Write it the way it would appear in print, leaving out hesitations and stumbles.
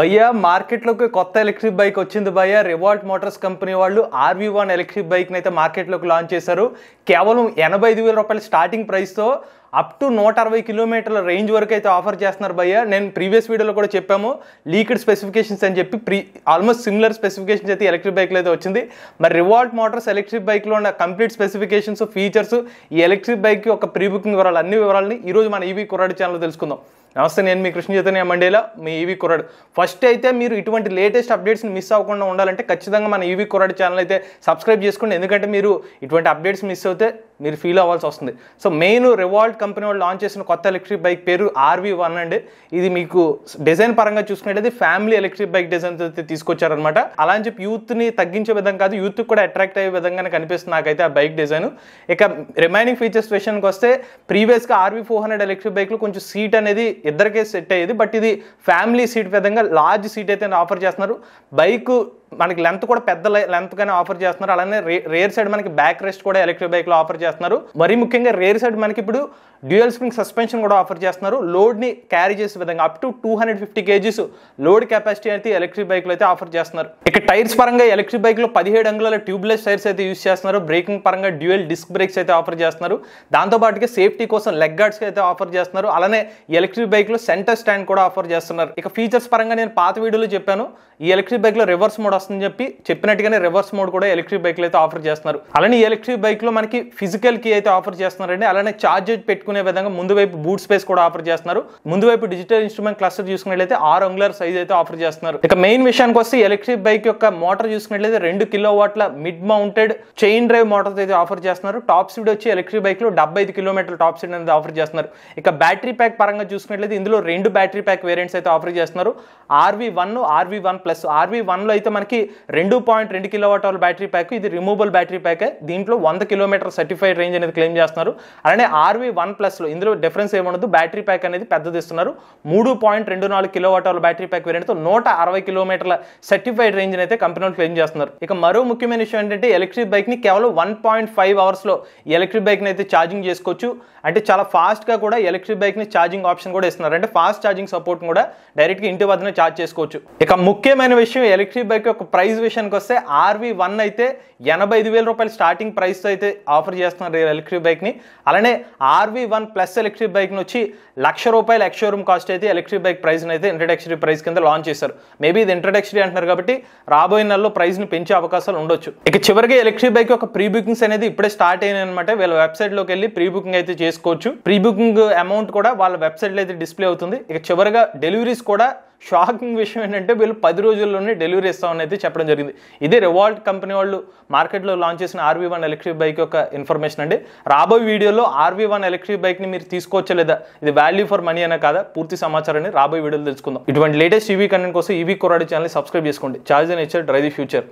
భయ్యా మార్కెట్లోకి కొత్త ఎలక్ట్రిక్ బైక్ వచ్చింది భయ్యా. రివాల్ట్ మోటార్స్ కంపెనీ వాళ్ళు RV1 ఎలక్ట్రిక్ బైక్ని అయితే మార్కెట్లోకి లాంచ్ చేశారు. కేవలం 85,000 రూపాయల స్టార్టింగ్ ప్రైస్తో అప్ టు 160 కిలోమీటర్ల రేంజ్ వరకు అయితే ఆఫర్ చేస్తున్నారు భయ్యా. నేను ప్రీవియస్ వీడియోలో కూడా చెప్పాము లీక్డ్ స్పెసిఫికేషన్స్ అని చెప్పి ఆల్మోస్ట్ సిమిలర్ స్పెసిఫికేషన్స్ అయితే ఎలక్ట్రిక్ బైక్లో అయితే వచ్చింది. మరి రివాల్ట్ మోటార్స్ ఎలక్ట్రిక్ బైక్లో ఉన్న కంప్లీట్ స్పెసిఫికేషన్స్, ఫీచర్స్, ఈ ఎలక్ట్రిక్ బైక్ యొక్క ప్రీ బుకింగ్ వివరాలు, అన్ని వివరాలని ఈరోజు మన ఈవీ కుర్రాడు ఛానల్లో తెలుసుకుందాం. నమస్తే, నేను మీ కృష్ణ చైతన్య మండేలా, మీ ఈవీ కుర్రాడు. ఫస్ట్ అయితే మీరు ఇటువంటి లేటెస్ట్ అప్డేట్స్ని మిస్ అవ్వకుండా ఉండాలంటే ఖచ్చితంగా మన ఈవీ కుర్రాడు ఛానల్ అయితే సబ్స్క్రైబ్ చేసుకోండి. ఎందుకంటే మీరు ఇటువంటి అప్డేట్స్ మిస్ అవుతే మీరు ఫీల్ అవ్వాల్సి వస్తుంది. సో మెయిన్ రివాల్ట్ కంపెనీ వాళ్ళు లాంచ్ చేసిన కొత్త ఎలక్ట్రిక్ బైక్ పేరు RV1 అండి. ఇది మీకు డిజైన్ పరంగా చూసుకున్నట్లయితే ఫ్యామిలీ ఎలక్ట్రిక్ బైక్ డిజైన్ అయితే తీసుకొచ్చారనమాట. అలా అని చెప్పి యూత్ని తగ్గించే విధంగా కాదు, యూత్కి కూడా అట్రాక్ట్ అయ్యే విధంగానే కనిపిస్తుంది నాకైతే ఆ బైక్ డిజైన్. ఇక రిమైనింగ్ ఫీచర్స్ విషయానికి వస్తే ప్రీవియస్గా RV400 ఎలక్ట్రిక్ బైక్లో కొంచెం సీట్ అనేది ఇద్దరికే సెట్ అయ్యేది, బట్ ఇది ఫ్యామిలీ సీట్ విధంగా లార్జ్ సీట్ అయితే ఆఫర్ చేస్తున్నారు. బైక్ మనకి లెంత్ కూడా పెద్ద లెంత్గానే ఆఫర్ చేస్తున్నారు. అలానే రేర్ సైడ్ మనకి బ్యాక్ రెస్ట్ కూడా ఎలక్ట్రిక్ బైక్లో ఆఫర్ చేస్తున్నారు. మరీ ముఖ్యంగా రేర్ సైడ్ మనకి ఇప్పుడు డ్యూయల్ స్ప్రింగ్ సస్పెన్షన్ కూడా ఆఫర్ చేస్తున్నారు. లోడ్ని క్యారీ చేసే విధంగా up to 250 kgs load capacity అయితే ఎలక్ట్రిక్ బైక్లో అయితే ఆఫర్ చేస్తున్నారు. ఇక టైర్స్ పరంగా ఎలక్ట్రిక్ బైక్లో 17 అంగుళాల ట్యూబ్లెస్ టైర్స్ అయితే యూస్ చేస్తున్నారు. బ్రేకింగ్ పరంగా డ్యూయల్ డిస్క్ బ్రేక్స్ అయితే ఆఫర్ చేస్తున్నారు. దాంతోపాటుగా సేఫ్టీ కోసం లెగ్ గార్డ్స్ అయితే ఆఫర్ చేస్తున్నారు. అలానే ఎలక్ట్రిక్ బైక్లో సెంటర్ స్టాండ్ కూడా ఆఫర్ చేస్తున్నారు. ఇక ఫీచర్స్ పరంగా నేను పాత వీడియోలో చెప్పాను, ఈ ఎలక్ట్రిక్ బైక్లో రివర్స్ మోడ్ వస్తుందని చెప్పినట్టుగానే రివర్స్ మోడ్ కూడా ఎలక్ట్రిక్ బైక్లో అయితే ఆఫర్ చేస్తున్నారు. అలానే ఈ ఎలక్ట్రిక్ బైక్లో మనకి ఫిజికల్ కీ అయితే ఆఫర్ చేస్తున్నారండి. అలానే చార్జర్ పెట్టుకునే విధంగా ముందు వైపు బూట్ స్పేస్ కూడా ఆఫర్ చేస్తున్నారు. ముందు వైపు డిజిటల్ ఇన్స్ట్రుమెంట్ క్లస్టర్ చూసుకున్నట్లయితే 6 అంగుళాల సైజ్ అయితే ఆఫర్ చేస్తున్నారు. ఇక మెయిన్ విషయానికి వస్తే ఎలక్ట్రిక్ బైక్ యొక్క మోటార్ చూసుకున్నట్లయితే 2 కిలోవాట్ల mid mounted chain drive motor అయితే ఆఫర్ చేస్తున్నారు. టాప్ స్పీడ్ వచ్చి ఎలక్ట్రిక్ బైక్ లో 75 కిలోమీటర్ల టాప్ స్పీడ్ అనేది ఆఫర్ చేస్తున్నారు. ఇక బ్యాటరీ ప్యాక్ పరంగా చూసుకున్నట్లయితే ఇందులో 2 బ్యాటరీ ప్యాక్ వేరియంట్స్ అయితే ఆఫర్ చేస్తున్నారు. RV1, RV1+. RV1 లో అయితే మనకి 2.2 కిలోవాట్ అవర్ బ్యాటరీ ప్యాక్, ఇది రిమూవబుల్ బ్యాటరీ ప్యాక్. దీంట్లో 100 కిలోమీటర్ సర్టిఫైడ్ రేంజ్ అనేది క్లెయిమ్ చేస్తున్నారు. అలానే RV1+ లో ఇందులో డిఫరెన్స్ ఏముండదు, బ్యాటరీ ప్యాక్ అనేది పెద్దది ఇస్తున్నారు. 3.24 కిలోవాట్ అవర్ బ్యాటరీ ప్యాక్ వేరియంట్తో 160 కిలోమీటర్ల సర్టిఫైడ్ రేంజ్ అయితే కంపెనీ క్లెయిమ్ చేస్తున్నారు. ఇక మరో ముఖ్యమైన విషయం ఏంటంటే ఎలక్ట్రిక్ బైక్ ని కేవలం 1.5 అవర్స్ లో ఎలక్ట్రిక్ బైక్ ని అయితే ఛార్జింగ్ చేసుకోవచ్చు. అంటే చాలా ఫాస్ట్ గా కూడా ఎలక్ట్రిక్ బైక్ ని ఛార్జింగ్ ఆప్షన్ కూడా ఇస్తున్నారు. అంటే ఫాస్ట్ ఛార్జింగ్ సపోర్ట్ కూడా డైరెక్ట్ గా ఇంటి వద్దనే ఛార్జ్ చేసుకోవచ్చు. ఇక ముఖ్యమైన విషయం ఎలక్ట్రిక్ బైక్ యొక్క ప్రైస్ విషయానికి వస్తే RV1 అయితే 85,000 రూపాయల స్టార్టింగ్ ప్రైస్ అయితే ఆఫర్ చేస్తున్నారు ఎలక్ట్రిక్ బైక్ ని. అలానే RV1+ ఎలక్ట్రిక్ బైక్ ని వచ్చి ₹1,00,000 ఎక్స్ షోరూమ్ కాస్ట్ అయితే ఎలక్ట్రిక్ బైక్ ప్రైస్ అయితే ఇంట్రడక్టరీ ప్రైస్ కింద లాంచ్ చేశారు. మేబీ ఇది ఇంట్రడక్టరీ అంటున్నారు కాబట్టి రాబోయే నెలలో ప్రైస్ ని పెంచే అవకాశాలు ఉండొచ్చు. ఇక చివరిగా ఎలక్ట్రిక్ బైక్ యొక్క ప్రీ బుకింగ్స్ అనేది ఇప్పుడే స్టార్ట్ అయినాయి అనమాట. వీళ్ళ వెబ్సైట్ లోకి వెళ్ళి ప్రీ బుకింగ్ అయితే చేసుకోవచ్చు. ప్రీ బుకింగ్ అమౌంట్ కూడా వాళ్ళ వెబ్సైట్ లో అయితే డిస్ప్లే అవుతుంది. ఇక చివరిగా డెలివరీస్ కూడా షాకింగ్ విషయం ఏంటంటే వీళ్ళు 10 రోజుల్లోనే డెలివరీ ఇస్తామని అయితే చెప్పడం జరిగింది. ఇదే రివాల్ట్ కంపెనీ వాళ్ళు మార్కెట్లో లాంచ్ చేసిన RV1 ఎలక్ట్రిక్ బైక్ యొక్క ఇన్ఫర్మేషన్ అండి. రాబోయే వీడియోలో RV1 ఎలక్ట్రిక్ బైక్ ని మీరు తీసుకోవచ్చా లేదా, ఇది వాల్యూ ఫర్ మనీ అనే కాదా, పూర్తి సమాచారాన్ని రాబోయే వీడియోలో తెలుసుకుందాం. ఇటువంటి లేటెస్ట్ ఈవీ కంటెంట్ కోసం ఈవీ కుర్రాడు ఛానల్ సబ్స్క్రైబ్ చేసుకోండి. Charge and nature, drive the future.